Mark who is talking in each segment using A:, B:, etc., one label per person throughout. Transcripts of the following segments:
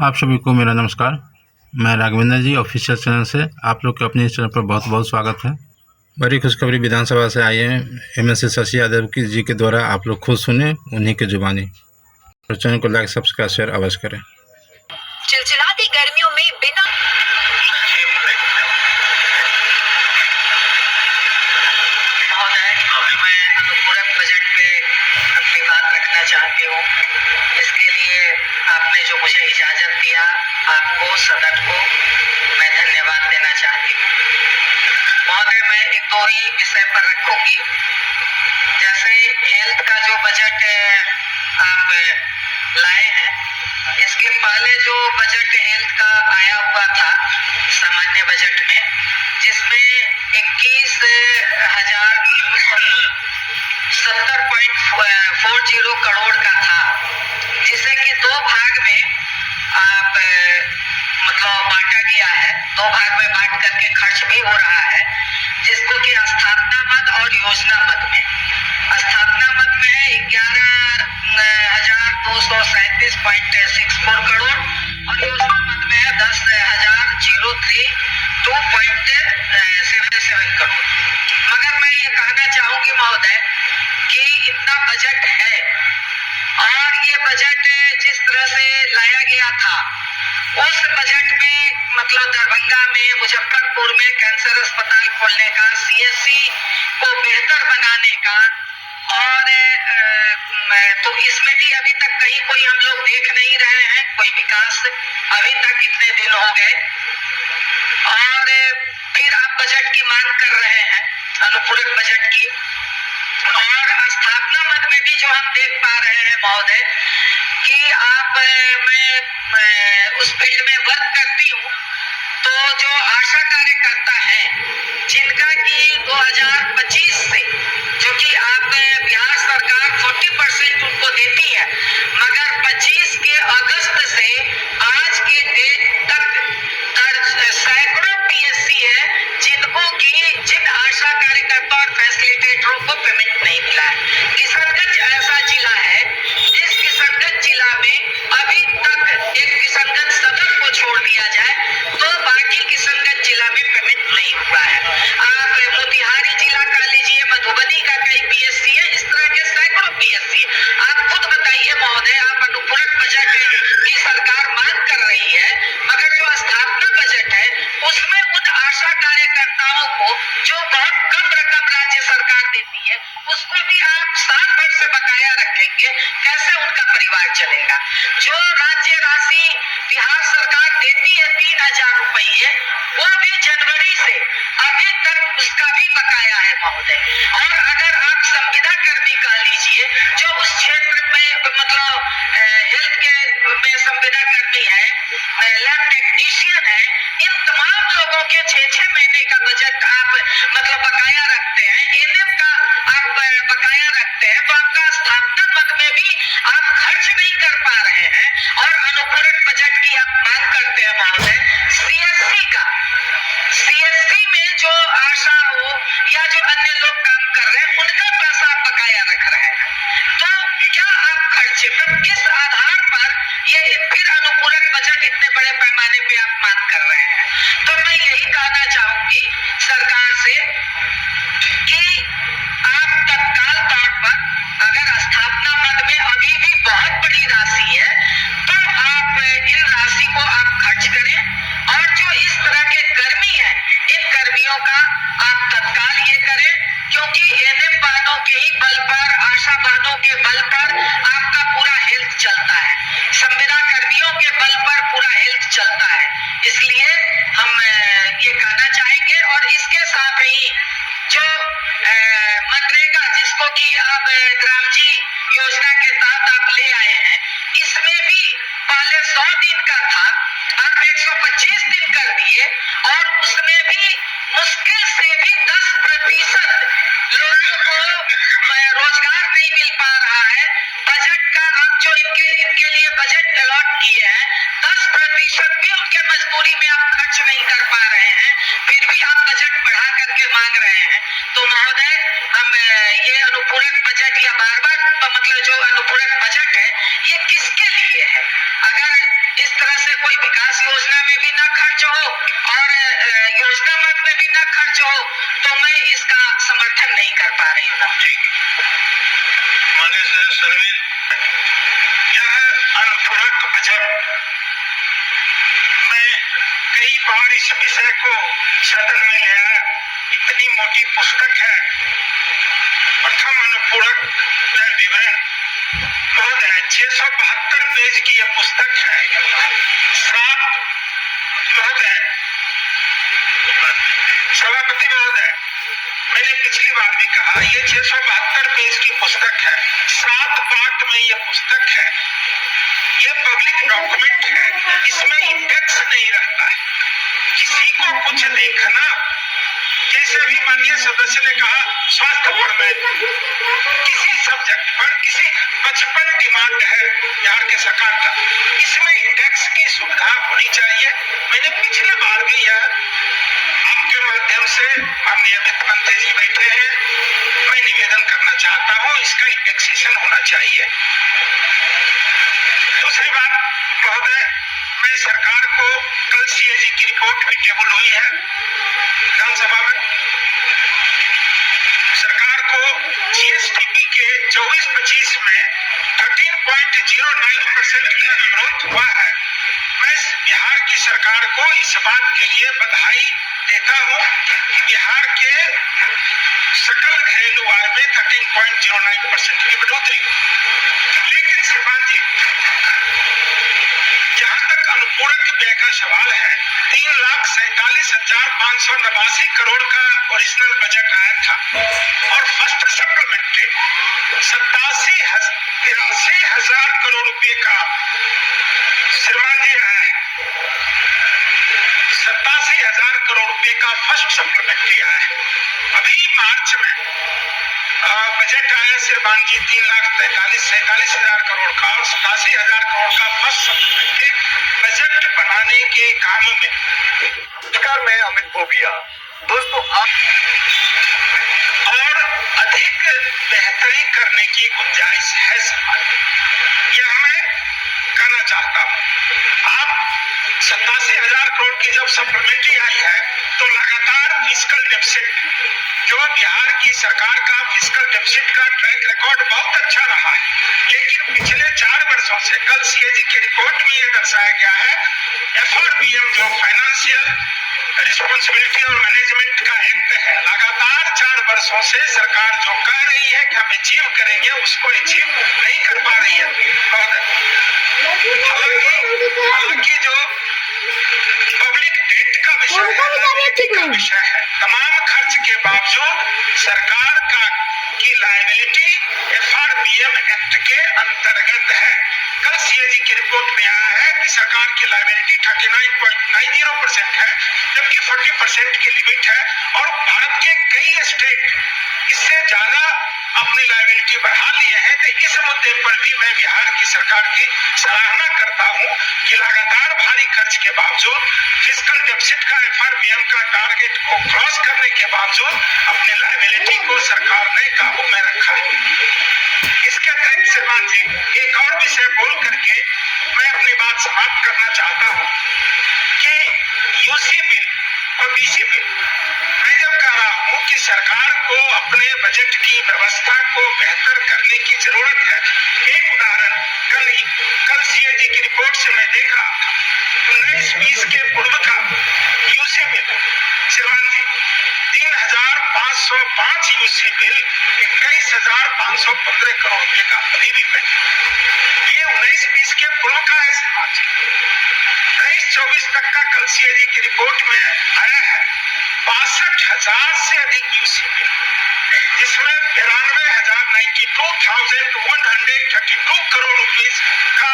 A: आप सभी को मेरा नमस्कार। मैं राघवेंद्र जी ऑफिशियल चैनल से आप लोग के अपने इस चैनल पर बहुत बहुत स्वागत है। बड़ी खुशखबरी विधानसभा से आई है एमएलसी शशि यादव जी के द्वारा। आप लोग खुद सुने उन्हीं के जुबानी। और चैनल को लाइक सब्सक्राइब शेयर अवश्य करें।
B: चिलचिलाती गर्मियों में बिना मैं अनुपूरक बजट पे अपनी बात रखना चाहती हूँ। इसके लिए आपने जो मुझे इजाजत दिया, आपको सदन को मैं धन्यवाद देना चाहती हूँ। महोदय, मैं एक दो ही विषय पर रखूंगी। जैसे हेल्थ का जो बजट आप लाए हैं, इसके पहले जो बजट हेल्थ का आया हुआ था सामान्य बजट में, जिसमें 21,70.40 करोड़ का था, जिसे कि दो भाग में आप बांटा गया है। दो भाग में बांट करके खर्च भी हो रहा है, जिसको कि स्थापना मद और योजना मद में। स्थापना मद में है 11,237.64 करोड़ और योजना मद में है 10,003.77 करोड़। मगर मैं ये कहना चाहूंगी महोदय कि इतना बजट है और ये बजट जिस तरह से लाया गया था, उस बजट में दरभंगा में, मुजफ्फरपुर में कैंसर अस्पताल खोलने का, सीएससी को बेहतर बनाने का, और तो इसमें भी अभी तक कहीं कोई हम लोग देख नहीं रहे हैं कोई विकास। अभी तक इतने दिन हो गए और फिर आप बजट की मांग कर रहे हैं, अनुपूरक बजट की। और स्थापना मद में भी जो हम देख पा रहे हैं महोदय कि मैं उस फील्ड में वर्क करती हूँ, तो जो आशा कार्यकर्ता है जिनका कि 2025 से, जो कि आप बिहार सरकार 40% उनको देती है, मगर 25 के अगस्त से आज के डेट तक सैकड़ों पीएससी है जिनको कि जिन आशा कार्यकर्ता और फैसिलिटेटरों को पेमेंट नहीं मिला है। किशनगंज ऐसा जिला है जिस किशनगंज जिला में अभी तक, एक किशनगंज सदर को छोड़ दिया जाए तो बाकी किशनगंज जिला में पेमेंट नहीं हुआ है। आप मोतिहारी जिला का लीजिए, मधुबनी का कई पीएससी है, इस तरह के सैकड़ों पीएससी। आप खुद बताइए महोदय, आप अनुपूरक बजट की सरकार मांग कर रही है, मगर जो स्थापना बजट है उसमें उन आशा कार्यकर्ताओं को जो बहुत कम रकम राज्य सरकार देती है, उसको भी आप साल भर से बकाया रखेंगे, कैसे उनका परिवार चलेगा? जो राज्य राशि बिहार सरकार देती है 3,000 रुपये, वो भी जनवरी से अभी तक उसका भी बकाया है महोदय। और अगर आप संविदा कर्मी कह लीजिए, जो उस क्षेत्र में हेल्थ के में संविदा कर्मी है, लैब टेक्नीशियन है, इन तमाम लोगों के 6-6 महीने का बजट आप बकाया रखते हैं, एनएम का आप बकाया रखते हैं, तो आपका स्थापना मद में भी आप खर्च नहीं कर पा रहे हैं और अनुपूरक बजट की आप मांग करते हैं महोदय। सीएससी में जो आशा हो या जो अन्य लोग काम कर रहे हैं, उनका पैसा आप बकाया रख रहे हैं, तो क्या आप खर्चे पर किस आधार पर ये फिर अनुपूरक बजट इतने बड़े पैमाने पे आप मांग कर रहे हैं? तो मैं यही कहना चाहूंगी सरकार से कि आप तत्काल तौर पर, अगर स्थापना मद में अभी भी बहुत बड़ी राशि है, तो आप इन राशि को आप खर्च करें और जो इस तरह के कर्मी हैं, इन कर्मियों का आप तत्काल ये करें, क्योंकि एनएम बहनों के ही बल पर, आशा बहनों के बल पर आपका पूरा हेल्थ चलता है, संविदा कर्मियों के बल पर पूरा हेल्थ चलता है। इसलिए हम ये कहना चाहेंगे। और इसके साथ ही जो मनरेगा, जिसको कि अब ग्रामजी योजना के तहत आप ले आए हैं, इसमें भी पहले 100 दिन का था, आप 125 दिन कर दिए और उसमें भी मुश्किल से भी 10% लोगों को रोजगार नहीं मिल पा रहा है। बजट का आप जो इनके लिए बजट अलॉट किए हैं, 10% भी उनके मजदूरी में आप खर्च नहीं कर पा रहे हैं, फिर भी आप बजट बढ़ा करके मांग रहे हैं। तो महोदय, हम ये अनुपूरक बजट या बार-बार जो अनुपूरक बजट है, ये किसके लिए है? अगर इस तरह से खर्च हो और योजना मद में भी न खर्च हो, तो मैं इसका समर्थन नहीं कर पा रही हूँ।
C: माननीय सर्वे, यह अनुपूरक बजट, मैं कई बार इस विषय को सदन में ले आया। इतनी मोटी पुस्तक है, प्रथम अनुपूरक विवरण महोदय 672 पेज की यह पुस्तक है। सात महोदय, सभापति महोदय, मैंने पिछली बार भी कहा, ये 672 पेज की पुस्तक है, 7 पार्ट में यह पुस्तक है। ये पब्लिक डॉक्यूमेंट है, इसमें इंडेक्स नहीं रहता है। किसी को कुछ देखना, जैसे अभी माननीय सदस्य ने कहा स्वास्थ्य पर में किसी सब्जेक्ट पर किसी 55 डिमांड है बिहार के सरकार का, इसमें इंडेक्स की सुविधा होनी चाहिए। मैंने पिछले बार भी यह आपके माध्यम से, माननीय वित्त मंत्री जी बैठे हैं, मैं निवेदन करना चाहता हूँ, इसका इंडेक्सेशन होना चाहिए। दूसरी बात महोदय, मैं सरकार को, कल सीएजी की रिपोर्ट भी टेबल हुई है विधानसभा में, सरकार को जीएसटीपी के 24-25 में 13.09% का ग्रोथ हुआ है। मैं बिहार की सरकार को इस बात के लिए बधाई देता हूं कि बिहार के सकल घरेलू आय में 13.09% की बढ़ोतरी। लेकिन श्रीमान जी, जहां तक अनुपूरक व्यय का सवाल है, 3,47,589 करोड़ का ओरिजिनल बजट आया था और फर्स्ट सप्लीमेंट्री 83,000 करोड़ रुपए का श्रीमान जी आया है। 87,000 करोड़ रुपए का फर्स्ट सप्लीमेंट्री आया है। अभी मार्च में बजट आया श्रीमान जी 3,43,47,000 करोड़ का और 87,000 करोड़ का फर्स्ट सप्लीमेंट्री बजट बनाने के काम में।
D: नमस्कार, मैं अमित भोबिया। दोस्तों, आप
B: और अधिक बेहतरी करने की गुंजाइश है समाज में, यह मैं कहना चाहता हूँ। आप 87,000 करोड़ की जब सप्लीमेंट्री आई है, तो लगातार फिस्कल डेफिसिट, जो बिहार की सरकार का फिस्कल डेफिसिट का ट्रैक रिकॉर्ड बहुत अच्छा रहा है, लेकिन पिछले 4 वर्षों से, कल सीएजी की रिपोर्ट में यह दर्शाया गया है, एफआरबीएम जो फाइनेंशियल रिस्पॉन्सिबिलिटी और मैनेजमेंट का एक्ट है, लगातार 4 वर्षों से सरकार जो कह रही है कि हम अचीव करेंगे, उसको अचीव नहीं कर पा रही है। हालांकि जो पब्लिक डेट का विषय है, तमाम खर्च के बावजूद सरकार की लायबिलिटी एफआरबीएम एक्ट के अंतर्गत है। कल सीएजी की रिपोर्ट में आया है कि सरकार की लायबिलिटी 39.90% है, जबकि 40% की लिमिट है और भारत के कई स्टेट इससे ज्यादा अपनी लायबिलिटी बढ़ा लिए हैं। तो इस मुद्दे पर भी मैं बिहार की सरकार की सराहना करता हूं कि लगातार भारी खर्च के बावजूद, फिस्कल डेफिसिट का एफआरबीएम का टारगेट को क्रॉस करने के बावजूद अपनी लायबिलिटी को सरकार ने काबू में रखा है। इसके अतिरिक्त श्रीमान जी, एक और विषय बोल करके मैं अपनी बात समाप्त करना चाहता हूं कि यूसी बिल और डीसी बिल, मैं जब कह रहा हूं कि सरकार को अपने बजट की व्यवस्था को बेहतर करने की जरूरत है। एक उदाहरण कल सीएजी की रिपोर्ट से मैं देख रहा था, 19-20 के पूर्व का यूसी बिल श्रीमान जी 3,505 यूसी बिल 21,515 करोड़ रुपए का अभी भी पेंडिंग। ये 19-20 के पूर्व का है श्रीमान जी। 23-24 तक का कल सीएजी की रिपोर्ट में आया है 62,000 से अधिक यूसी बिल, जिसमें 92,132 करोड़ रुपीस का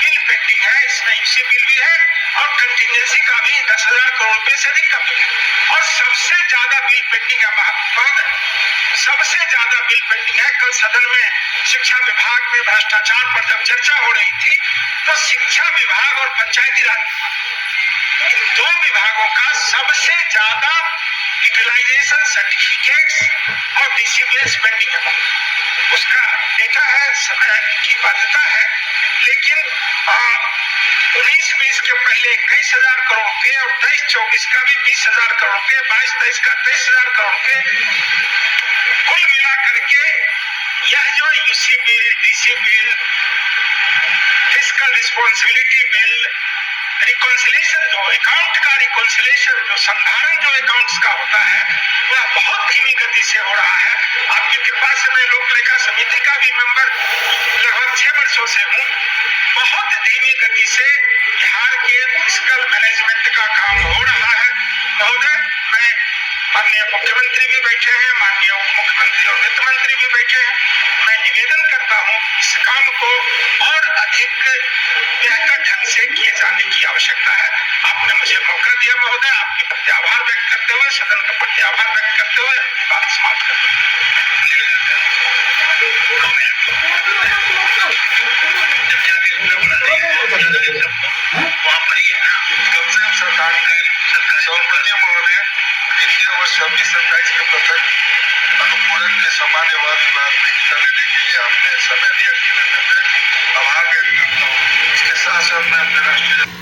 B: बिल पेंडिंग है। इसमें यूसी बिल भी है और कंटिजेंसी का भी 10,000 करोड़ रुपए से अधिक का बिल है। और सबसे ज्यादा बिल पेंडिंग है सबसे ज्यादा बिल पेंडिंग है। कल सदन में शिक्षा विभाग में भ्रष्टाचार पर जब चर्चा हो रही थी, तो शिक्षा विभाग और पंचायती राज इन 2 विभागों का सबसे ज्यादा यूटिलाइजेशन सर्टिफिकेट्स और डिसिप्लिन पेंडिंग है। उसका डेटा है, समय की बाध्यता है, लेकिन
C: 19-20 के पहले 21,000 करोड़ के और 23-24 का भी 20,000 करोड़ के, 22-23 का 23,000 करोड़ के, कुल मिला करके यह जो UC bill, DC bill, fiscal responsibility bill, reconciliation जो अकाउंट का रिकॉन्सिलेशन जो संधारण जो अकाउंट्स का होता है वह बहुत धीमी गति से हो रहा है। आपकी कृपा से मैं लोक लेखा समिति का भी मेंबर लगभग 6 वर्षों से हूँ। बहुत धीमी गति से बिहार के फिस्कल मैनेजमेंट का काम हो रहा है। महोदय, मैं माननीय मुख्यमंत्री भी बैठे हैं, माननीय उप मुख्यमंत्री और वित्त मंत्री भी बैठे हैं, मैं निवेदन करता हूँ इस काम को और अधिक बेहतर ढंग से किए जाने की आवश्यकता है। आपने मुझे मौका दिया महोदय, आपके प्रति आभार व्यक्त करते हुए, सदन के प्रति आभार व्यक्त करते हुए बात समाप्त करता हूँ। सरकार सौंपने महोदय वित्तीय वर्ष 26-27 के प्रथक अनुपूरक के सामान्य वाद विवाद में हिस्सा लेने के लिए आपने समय दिया, आभार व्यक्त करता हूँ। इसके साथ साथ मैं अपने राष्ट्रीय